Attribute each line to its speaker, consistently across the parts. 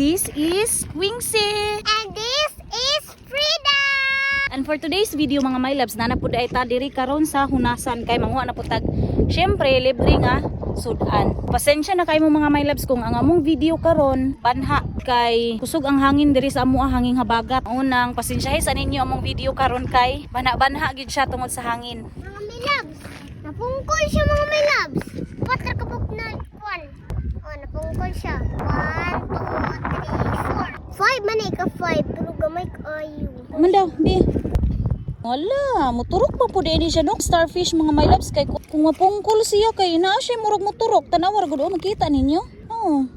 Speaker 1: This is Wingsy.
Speaker 2: And this is Frida.
Speaker 1: And for today's video mga my loves, nanapod ay ta diri karon sa hunasan kay manguha na putag. Syempre libre nga sudan. Pasensya na kayo mga my loves kung ang among video karon banha kay kusog ang hangin diri sa amo hanging habagat. Unang pasensyahe sa ninyo among video karon kay banha gyud siya tungod sa hangin.
Speaker 2: Mga may loves, napungkol siya mga may loves. Patra kapag na 1. Oh, napungkol siya. 1, 2, 3, 4. 5 man ka 5 pero gamay kayo.
Speaker 1: Mandaw, di. Wala, muturok pa po din siya no? Starfish mga my loves kay kung mapungkol siya kay naa siya murag muturok. Tanawar gud makita ninyo. Oh.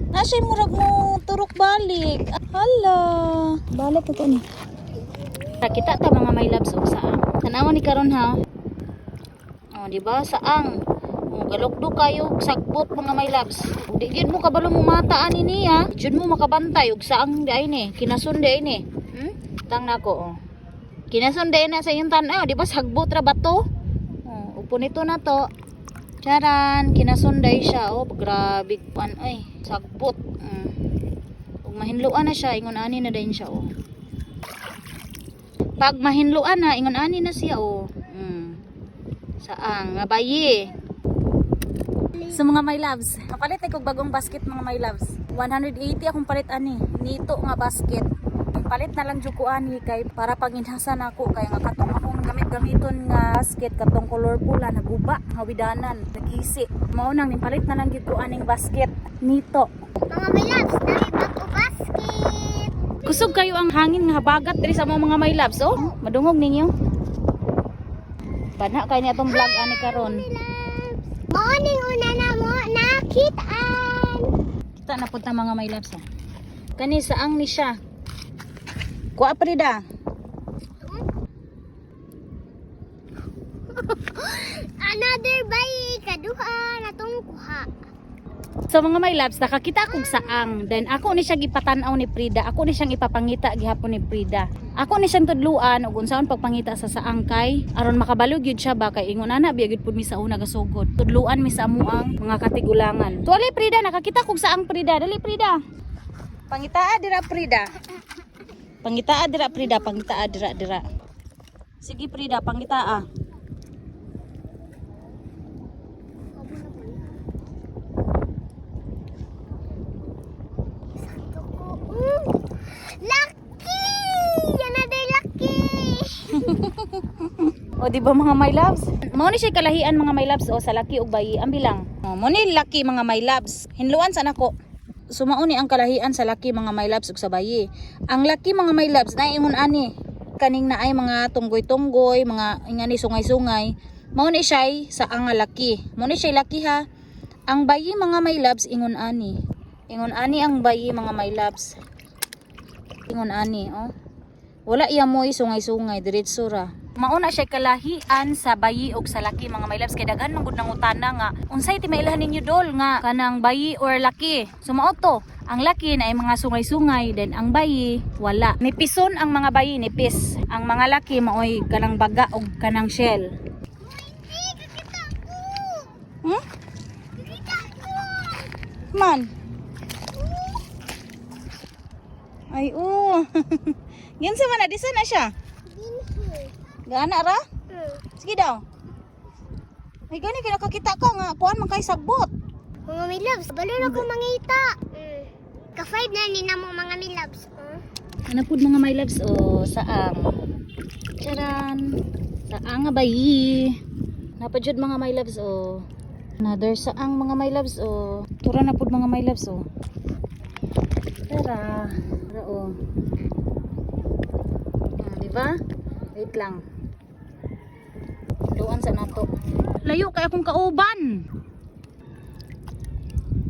Speaker 1: Naa siya murag mo turok balik. Hala. Balik ko ni. Kita ta mga my loves og saang. Tanawa ni karon ha. Oh, di ba saang. Oh, galokdo kayo sagbot mga my loves. Di gyud mo kabalo mo mataan ini ha. Jud mo makabantay og saang di ay ni. Kinasun di ay ni. Tang nako oh. Kinasunday na sa iyong tanaw, di ba sagbot ra ba to? Oh, upo nito na to. Charan, kinasunday siya. Oh, grabe pan ay, sagbot. Ug mahinluan na siya, ingon ani na din siya oh. Pag mahinluan na, ingon ani na siya oh. Saang nga bayi. So mga my loves, kapalit ako bagong basket mga my loves. 180 akong palit ani. Nito nga basket. Palit na lang jud ko ani kay para panginhasan ako kay nga katong akong gamit-gamiton nga basket katong color pula naguba hawidanan nagisi mao nang nipalit na lang jud ko aning basket nito.
Speaker 2: Mga may loves, dali bago basket.
Speaker 1: Kusog kayo ang hangin nga habagat diri sa mga my loves oh. Madungog ninyo. Bana kay ni atong vlog ani karon.
Speaker 2: Morning una na mo nakitaan.
Speaker 1: Kita na punta mga my loves oh. Kani saang ni siya. Kuha Frida.
Speaker 2: Another bayi kaduha natong kuha.
Speaker 1: So mga my loves, nakakita kong saang. Then ako ni siya gipatanaw ni Frida. Ako ni siyang ipapangita gihapon ni Frida. Ako ni siyang tudluan ug unsaon pagpangita sa saang kay aron makabalo gyud siya ba kay ingon ana biya gyud pud mi sa una gasugod. Tudluan mi sa amuang mga katigulangan. Tuwali Frida, nakakita kong saang Frida. Dali Frida. Pangitaa dira Frida. Pangitaa dira Frida, pangitaa dira. Sige Frida, pangitaa.
Speaker 2: Lucky! Another lucky!
Speaker 1: O di ba mga my loves? Mao ni siya kalahian mga my loves o sa laki ug bayi ang bilang. O mo ni laki mga my loves. Hinluan sa nako. Sumao ni ang kalahian sa laki mga my loves ug sa bayi. Ang laki mga my loves na ingon ani kaning naay mga tunggoy-tunggoy, mga ingani sungay-sungay. Mao ni siya sa ang laki. Mao ni siya laki ha. Ang bayi mga my loves ingon ani. Ingon ani ang bayi mga my loves. Ingon ani oh. Wala iya moy sungay-sungay diretso ra. Mauna siya kalahian sa bayi og sa laki mga my loves kay daghan man gud nang utana nga unsay ti mailahan ninyo dol nga kanang bayi or laki. Sumao to, ang laki na ay mga sungay-sungay then ang bayi wala. Nipison ang mga bayi nipis. Ang mga laki maoy kanang baga og kanang shell. Man. Ay oh. Yan sa mana disa na siya. Gana ra? Sige daw. Ay gani kay nakakita ka nga kuan man kay sagbot.
Speaker 2: Mga may loves, balo na ko mangita. Ka-5 na ni na mo mga may loves.
Speaker 1: Ano pud mga my loves o saang. Charan. Saang nga bayi. Napajud mga my loves o. Another saang mga my loves o. Tura na pud mga my loves o. Tara. Tara o. Diba? Wait lang. Luan sa nato. Layo kay akong kauban.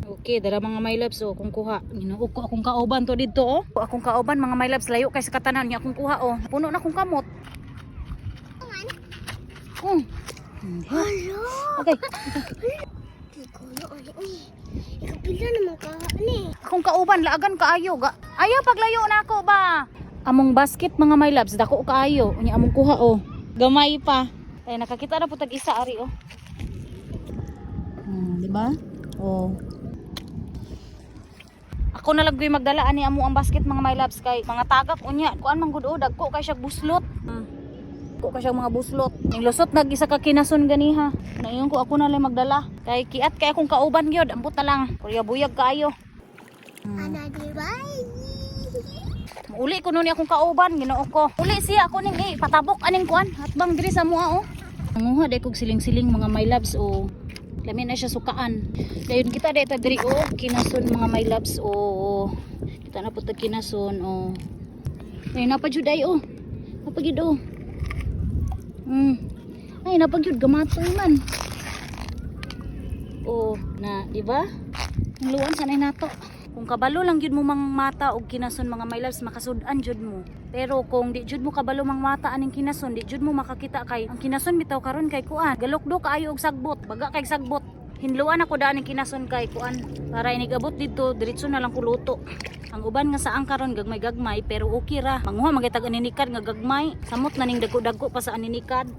Speaker 1: Okay, dara mga my loves oh, akong kuha. Ginuog ko akong kauban to dito oh. Akong kauban mga my loves layo kay sa katanan niya akong kuha oh. Puno na akong kamot.
Speaker 2: Hello.
Speaker 1: Okay.
Speaker 2: Ikapila naman ka ni.
Speaker 1: Akong kauban laagan kaayo ga. Ayaw paglayo na ako ba. Among basket mga my loves dako kaayo. Unya among kuha oh. Gamay pa. Ay nakakita na po tag isa ari oh. Di ba? Oh. Ako na lang gyud magdala ani amo ang basket mga my loves kay mga tagak unya. Kuan man gud dagko kay siya buslot. Ko ka siya mga buslot. Ning lusot nag isa ka kinason ganiha. Naingon ko ako na lang magdala. Kay kiat kay akong kauban gyud. Ambot na lang. Kurya buyag kaayo.
Speaker 2: Another bye.
Speaker 1: Uli ko nun akong kauban, Ginoo ko. Uli siya ako ning patabok aning kuan. Hatbang diri sa mua oh. Nanguha day kog siling-siling mga my loves oh. Lamin na siya sukaan. Dayon kita dito diri oh, kinason mga my loves oh. Kita na pud kinason oh. Ay napagyud ay oh. Napagyud oh. Ay napagyud gamatoy man. Oh, na, di ba? Ang luwan sanay nato. Kung kabalo lang gyud mo mang mata og kinason mga my loves makasud-an jud mo. Pero kung di jud mo kabalo mang mata aning kinason, di jud mo makakita kay ang kinason bitaw karon kay kuan. Galokdo kaayo og sagbot, baga kay sagbot. Hinluan ako daan ning kinason kay kuan. Para inigabot dito, diretso na lang kuluto. Ang uban nga saang karon gagmay-gagmay pero okay ra. Manguha magitag aninikad nga gagmay. Samot na ning dagko-dagko pa sa aninikad.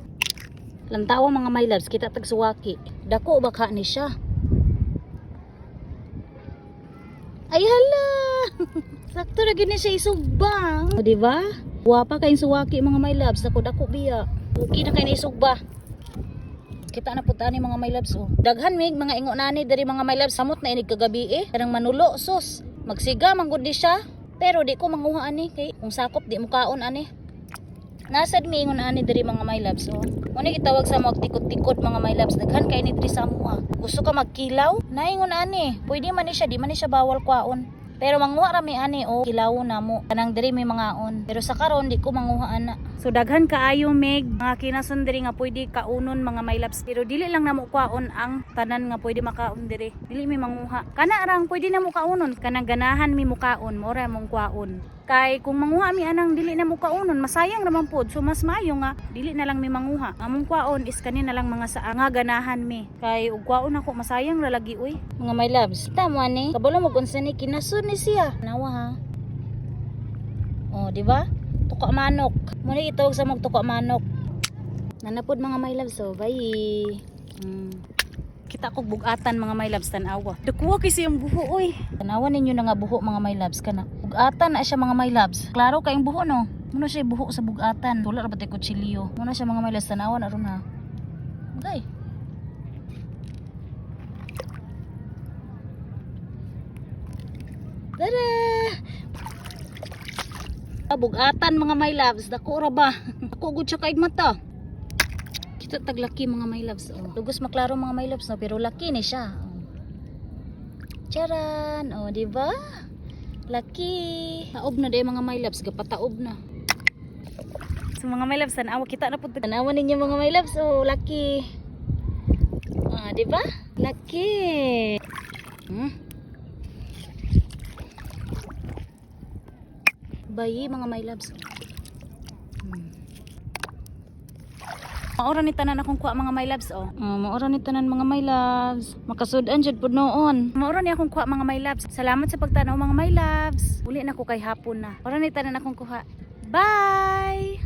Speaker 1: Lantawa mga my loves, kita tag suwaki. Dako baka ni siya. Ay hala! Sakto na gini siya isugbang. O diba? Wapa kayong suwaki mga my loves. Dako-dako biya. Okay na kayo na isugba. Kita na puta ni mga my loves oh. Daghan mig mga ingo nani dari mga my loves samot na inig kagabi Kanang manulo sus. Magsiga manggod di siya. Pero di ko manguha ani kay kung sakop di mo kaon ani. Nasad mi ingon ani dari mga my loves oh. Muna gitawag sa mga tikot-tikot mga my loves. Daghan kay ni diri sa mua. Gusto ka magkilaw? Naingon ani. Pwede man ni siya, di man ni siya bawal kwaon. Pero manguha rami ani o kilaw na mo. Kanang diri may mga on. Pero sa karon di ko manguha ana. So daghan kaayo meg mga kinason diri nga pwede kaunon mga my loves. Pero dili lang namo kwaon ang tanan nga pwede makaon diri. Dili mi manguha. Kana arang pwede na mo kaunon. Kanang ganahan mi mukaon mo ra mong kwaon. Kay kung manguha mi anang dili na mo kaunon, masayang naman pod. So mas maayo nga dili na lang mi manguha. Among kwaon is kani na lang mga sa nga ganahan mi. Kay ug kwaon ako masayang ra lagi uy. Mga my loves, tama ni. Kabalo mo unsa ni kinason ni siya. Nawa ha. Oh, di ba? Tuka manok. Muna itawag sa mag tuka manok. Nanapod mga my loves so bye. Kita ko bugatan mga my loves tanawa. Dakuha kasi ang buho oy. Tanawa ninyo na nga buho mga my loves kana. Bugatan na siya mga my loves. Klaro kayong buho no. Muna siya buho sa bugatan. Tula ra ba tay kutsilyo. Muna siya mga my loves tanawa na ron ha. Okay. Tada! Bugatan mga my loves. Dako ra ba? Ako gud siya kaig mata. Kita taglaki mga my loves oh. Lugos maklaro mga my loves no, pero laki ni siya. Oh. Charan, oh di ba? Laki. Taob na day mga my loves, gapataob na. So mga my loves, tanawa kita na pud. Tanawa ninyo mga my loves, oh laki. Ah, di ba? Laki. Bayi mga my loves. Maura ni tanan akong kuha mga my loves oh. Maura ni tanan mga my loves. Makasud-an jud pud noon. Maura ni akong kuha mga my loves. Salamat sa pagtanaw mga my loves. Uli na ko kay hapon na. Maura ni tanan akong kuha. Bye.